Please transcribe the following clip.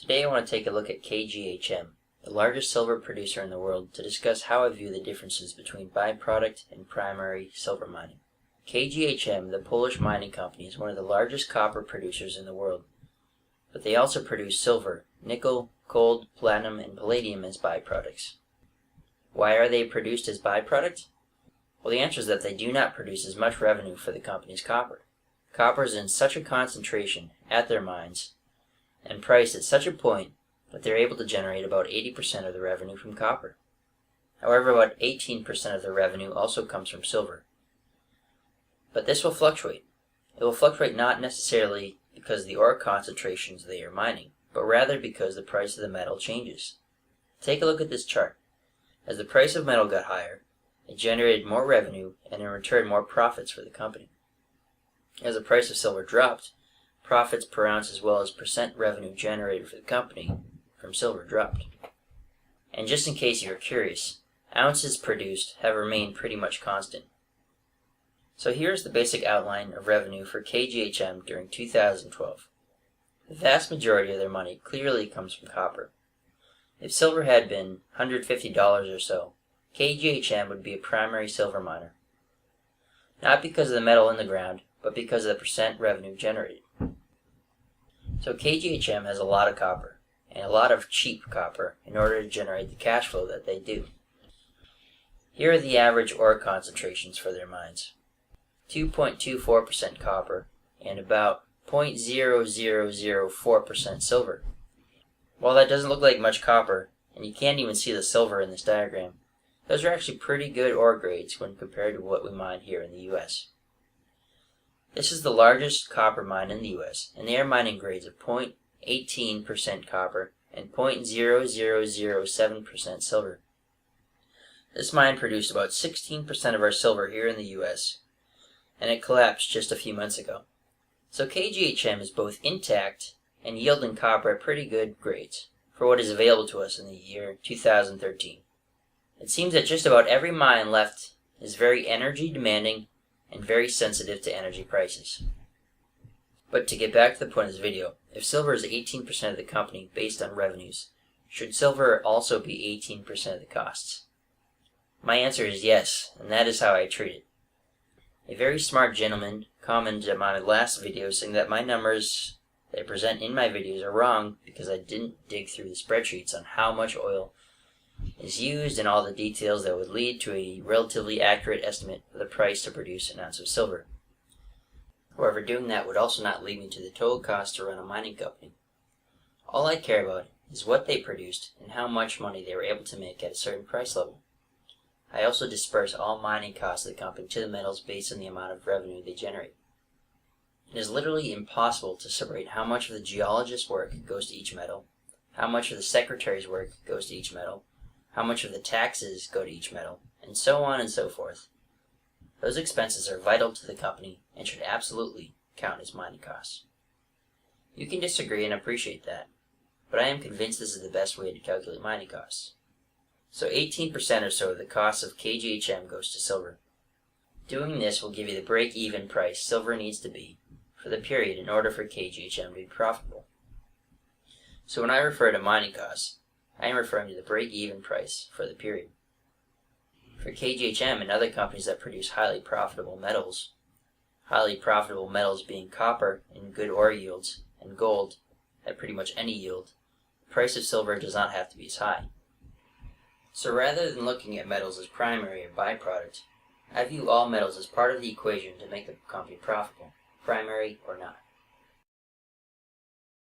Today I want to take a look at KGHM, the largest silver producer in the world, to discuss how I view the differences between byproduct and primary silver mining. KGHM, the Polish mining company, is one of the largest copper producers in the world, but they also produce silver, nickel, gold, platinum, and palladium as byproducts. Why are they produced as byproduct? Well, the answer is that they do not produce as much revenue for the company as copper. Copper is in such a concentration at their mines and priced at such a point that they're able to generate about 80% of the revenue from copper. However, about 18% of the revenue also comes from silver. But this will fluctuate. It will fluctuate not necessarily because of the ore concentrations they are mining, but rather because the price of the metal changes. Take a look at this chart. As the price of metal got higher, it generated more revenue and in return more profits for the company. As the price of silver dropped, profits per ounce as well as percent revenue generated for the company from silver dropped. And just in case you are curious, ounces produced have remained pretty much constant. So here's the basic outline of revenue for KGHM during 2012. The vast majority of their money clearly comes from copper. If silver had been $150 or so, KGHM would be a primary silver miner. Not because of the metal in the ground, but because of the percent revenue generated. So KGHM has a lot of copper, and a lot of cheap copper, in order to generate the cash flow that they do. Here are the average ore concentrations for their mines. 2.24% copper and about 0.0004% silver. While that doesn't look like much copper, and you can't even see the silver in this diagram, those are actually pretty good ore grades when compared to what we mine here in the U.S. This is the largest copper mine in the U.S., and they are mining grades of 0.18% copper and 0.0007% silver. This mine produced about 16% of our silver here in the U.S., and it collapsed just a few months ago. So KGHM is both intact and yielding copper at pretty good grades for what is available to us in the year 2013. It seems that just about every mine left is very energy demanding and very sensitive to energy prices. But to get back to the point of this video, if silver is 18% of the company based on revenues, should silver also be 18% of the costs? My answer is yes, and that is how I treat it. A very smart gentleman commented on my last video saying that my numbers that I present in my videos are wrong because I didn't dig through the spreadsheets on how much oil is used and all the details that would lead to a relatively accurate estimate of the price to produce an ounce of silver. However, doing that would also not lead me to the total cost to run a mining company. All I care about is what they produced and how much money they were able to make at a certain price level. I also disperse all mining costs of the company to the metals based on the amount of revenue they generate. It is literally impossible to separate how much of the geologist's work goes to each metal, how much of the secretary's work goes to each metal, how much of the taxes go to each metal, and so on and so forth. Those expenses are vital to the company and should absolutely count as mining costs. You can disagree and appreciate that, but I am convinced this is the best way to calculate mining costs. So 18% or so of the cost of KGHM goes to silver. Doing this will give you the break-even price silver needs to be for the period in order for KGHM to be profitable. So when I refer to mining costs, I am referring to the break-even price for the period. For KGHM and other companies that produce highly profitable metals being copper in good ore yields and gold at pretty much any yield, the price of silver does not have to be as high. So rather than looking at metals as primary or byproduct, I view all metals as part of the equation to make the company profitable, primary or not.